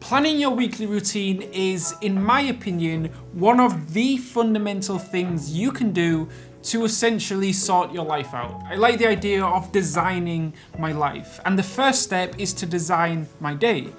Planning your weekly routine is, in my opinion, one of the fundamental things you can do to essentially sort your life out. I like the idea of designing my life, and the first step is to design my day.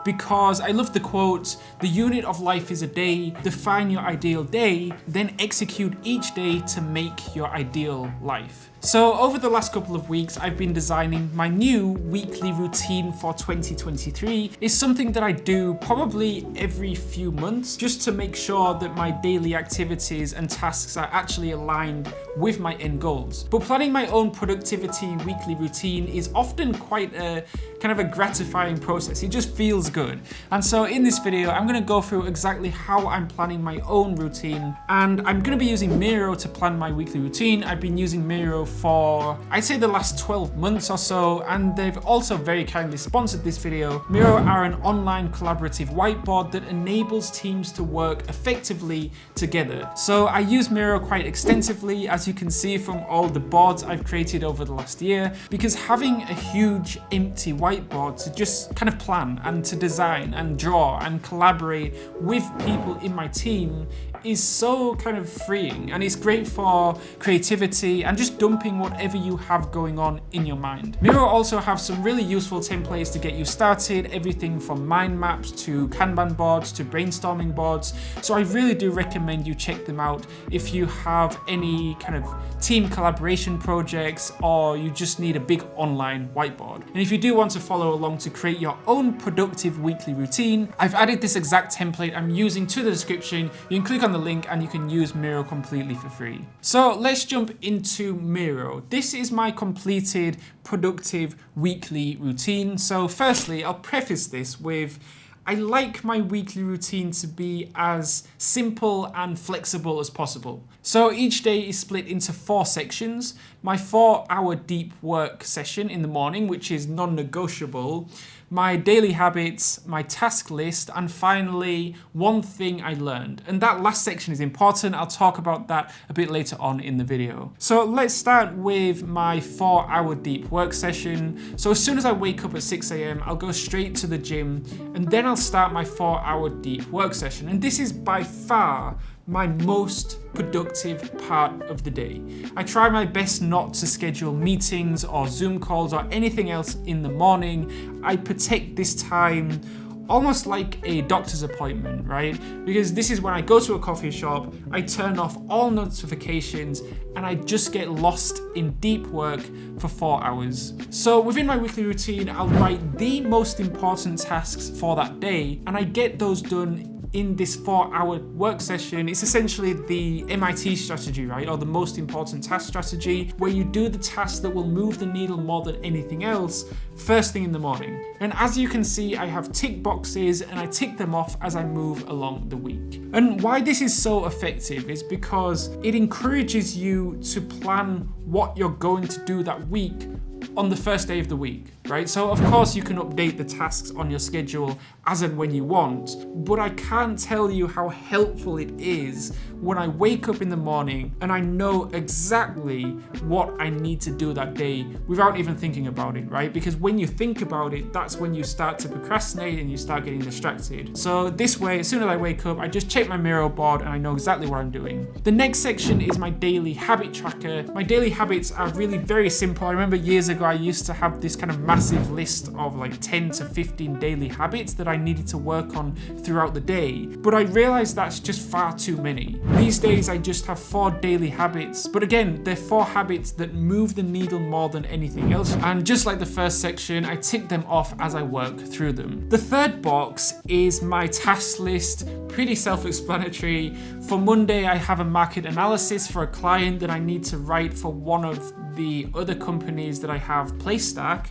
Because I love the quote, the unit of life is a day, define your ideal day, then execute each day to make your ideal life. So over the last couple of weeks, I've been designing my new weekly routine for 2023. It's something that I do probably every few months, just to make sure that my daily activities and tasks are actually aligned with my end goals. But planning my own productivity weekly routine is often quite a kind of a gratifying process. It just feels good. And so in this video, I'm gonna go through exactly how I'm planning my own routine. And I'm gonna be using Miro to plan my weekly routine. I've been using Miro for, I'd say, the last 12 months or so, and they've also very kindly sponsored this video. Miro are an online collaborative whiteboard that enables teams to work effectively together. So I use Miro quite extensively, as you can see from all the boards I've created over the last year, because having a huge empty whiteboard to just kind of plan and to design and draw and collaborate with people in my team is so kind of freeing, and it's great for creativity and just dumping whatever you have going on in your mind. Miro also have some really useful templates to get you started, everything from mind maps to Kanban boards to brainstorming boards. So I really do recommend you check them out if you have any kind of team collaboration projects or you just need a big online whiteboard. And if you do want to follow along to create your own productive weekly routine, I've added this exact template I'm using to the description. You can click on the link and you can use Miro completely for free. So let's jump into Miro. This is my completed productive weekly routine. So firstly, I'll preface this with I like my weekly routine to be as simple and flexible as possible. So each day is split into 4 sections. My 4-hour deep work session in the morning, which is non-negotiable, my daily habits, my task list, and finally, one thing I learned. And that last section is important. I'll talk about that a bit later on in the video. So let's start with my 4-hour deep work session. So as soon as I wake up at 6 a.m., I'll go straight to the gym, and then I'll start my 4-hour deep work session. And this is by far my most productive part of the day. I try my best not to schedule meetings or Zoom calls or anything else in the morning. I protect this time almost like a doctor's appointment, right? Because this is when I go to a coffee shop, I turn off all notifications, and I just get lost in deep work for 4 hours. So within my weekly routine, I'll write the most important tasks for that day, and I get those done in this 4-hour work session. It's essentially the MIT strategy, right? Or the most important task strategy, where you do the tasks that will move the needle more than anything else first thing in the morning. And as you can see, I have tick boxes and I tick them off as I move along the week. And why this is so effective is because it encourages you to plan what you're going to do that week on the first day of the week, right? So of course you can update the tasks on your schedule as and when you want, but I can't tell you how helpful it is when I wake up in the morning and I know exactly what I need to do that day without even thinking about it, right? Because when you think about it, that's when you start to procrastinate and you start getting distracted. So this way, as soon as I wake up, I just check my Miro board and I know exactly what I'm doing. The next section is my daily habit tracker. My daily habits are really very simple. I remember years ago, I used to have this kind of massive list of like 10 to 15 daily habits that I needed to work on throughout the day, but I realized that's just far too many. These days I just have 4 daily habits, but again, they're 4 habits that move the needle more than anything else, and just like the first section, I tick them off as I work through them. The third box is my task list, pretty self-explanatory. For Monday, I have a market analysis for a client that I need to write for one of the other companies that I have PlayStack.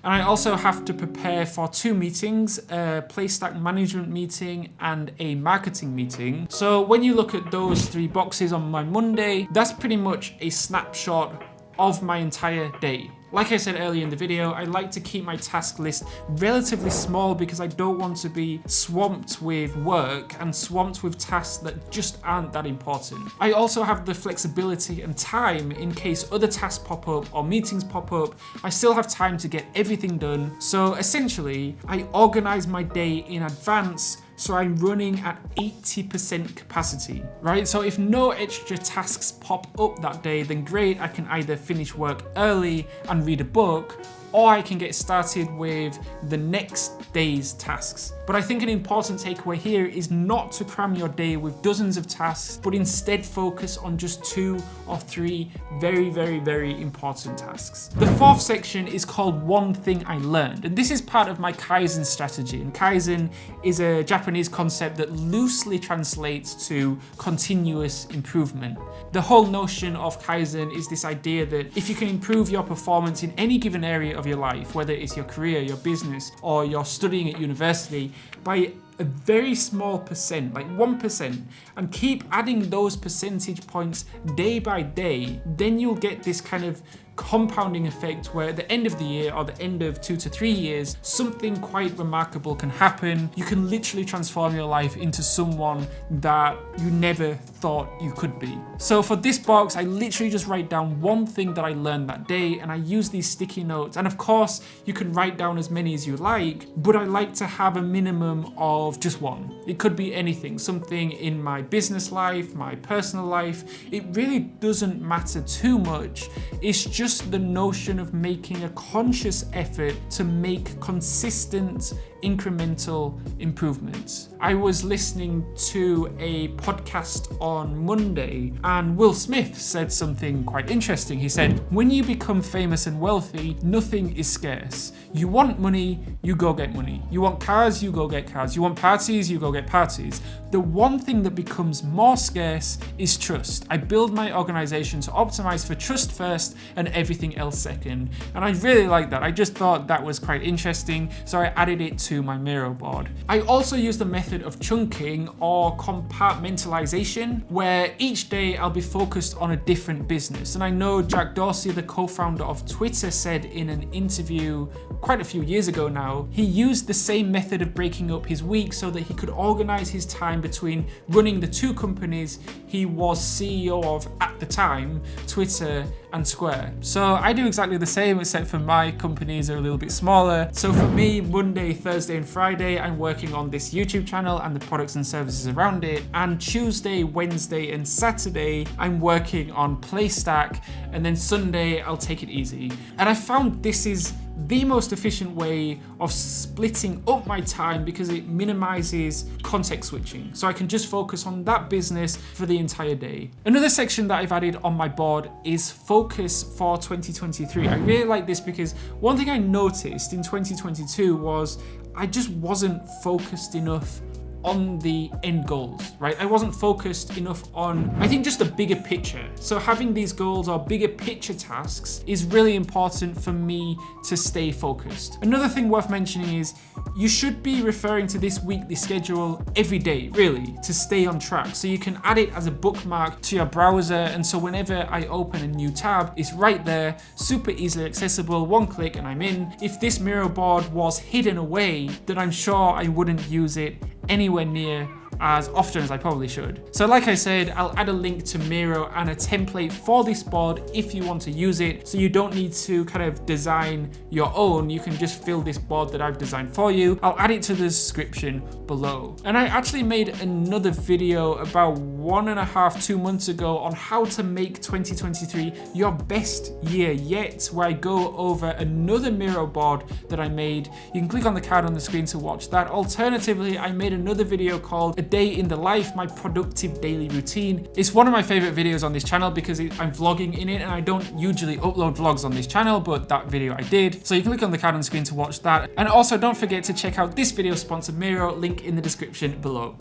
And I also have to prepare for 2 meetings, a PlayStack management meeting and a marketing meeting. So when you look at those 3 boxes on my Monday, that's pretty much a snapshot of my entire day. Like I said earlier in the video, I like to keep my task list relatively small because I don't want to be swamped with work and swamped with tasks that just aren't that important. I also have the flexibility and time in case other tasks pop up or meetings pop up. I still have time to get everything done. So essentially, I organize my day in advance, so I'm running at 80% capacity, right? So if no extra tasks pop up that day, then great, I can either finish work early and read a book, or I can get started with the next day's tasks. But I think an important takeaway here is not to cram your day with dozens of tasks, but instead focus on just 2 or 3 very, very, very important tasks. The fourth section is called One Thing I Learned, and this is part of my Kaizen strategy. And Kaizen is a Japanese concept that loosely translates to continuous improvement. The whole notion of Kaizen is this idea that if you can improve your performance in any given area of your life, whether it's your career, your business, or you're studying at university, by a very small percent, like 1%, and keep adding those percentage points day by day, then you'll get this kind of compounding effect where at the end of the year or the end of 2 to 3 years, something quite remarkable can happen. You can literally transform your life into someone that you never thought you could be. So for this box, I literally just write down one thing that I learned that day, and I use these sticky notes. And of course, you can write down as many as you like, but I like to have a minimum of just one. It could be anything, something in my business life, my personal life. It really doesn't matter too much. It's just the notion of making a conscious effort to make consistent incremental improvements. I was listening to a podcast on Monday, and Will Smith said something quite interesting. He said, when you become famous and wealthy, nothing is scarce. You want money, you go get money. You want cars, you go get cars. You want parties, you go get parties. The one thing that becomes more scarce is trust. I build my organization to optimize for trust first and everything else second. And I really like that. I just thought that was quite interesting, so I added it to my Miro board. I also use the method of chunking or compartmentalisation, where each day I'll be focused on a different business. And I know Jack Dorsey, the co-founder of Twitter, said in an interview quite a few years ago now, he used the same method of breaking up his week so that he could organize his time between running the 2 companies he was CEO of at the time, Twitter and Square. So I do exactly the same, except for my companies are a little bit smaller. So for me, Monday, Thursday and Friday, I'm working on this YouTube channel and the products and services around it. And Tuesday, Wednesday and Saturday, I'm working on Playstack. And then Sunday, I'll take it easy. And I found this is the most efficient way of splitting up my time because it minimizes context switching. So I can just focus on that business for the entire day. Another section that I've added on my board is focus for 2023. I really like this because one thing I noticed in 2022 was I just wasn't focused enough on the end goals, right? I wasn't focused enough on, I think, just the bigger picture. So having these goals or bigger picture tasks is really important for me to stay focused. Another thing worth mentioning is you should be referring to this weekly schedule every day, really, to stay on track. So you can add it as a bookmark to your browser, and so whenever I open a new tab, it's right there, super easily accessible, one click and I'm in. If this Miro board was hidden away, then I'm sure I wouldn't use it anywhere near as often as I probably should. So like I said, I'll add a link to Miro and a template for this board if you want to use it, so you don't need to kind of design your own. You can just fill this board that I've designed for you. I'll add it to the description below. And I actually made another video about 1.5 to 2 months ago on how to make 2023 your best year yet, where I go over another Miro board that I made. You can click on the card on the screen to watch that. Alternatively, I made another video called A Day in the Life, My Productive Daily Routine. It's one of my favorite videos on this channel because I'm vlogging in it, and I don't usually upload vlogs on this channel, but that video I did. So you can click on the card on the screen to watch that. And also don't forget to check out this video sponsor Miro, link in the description below.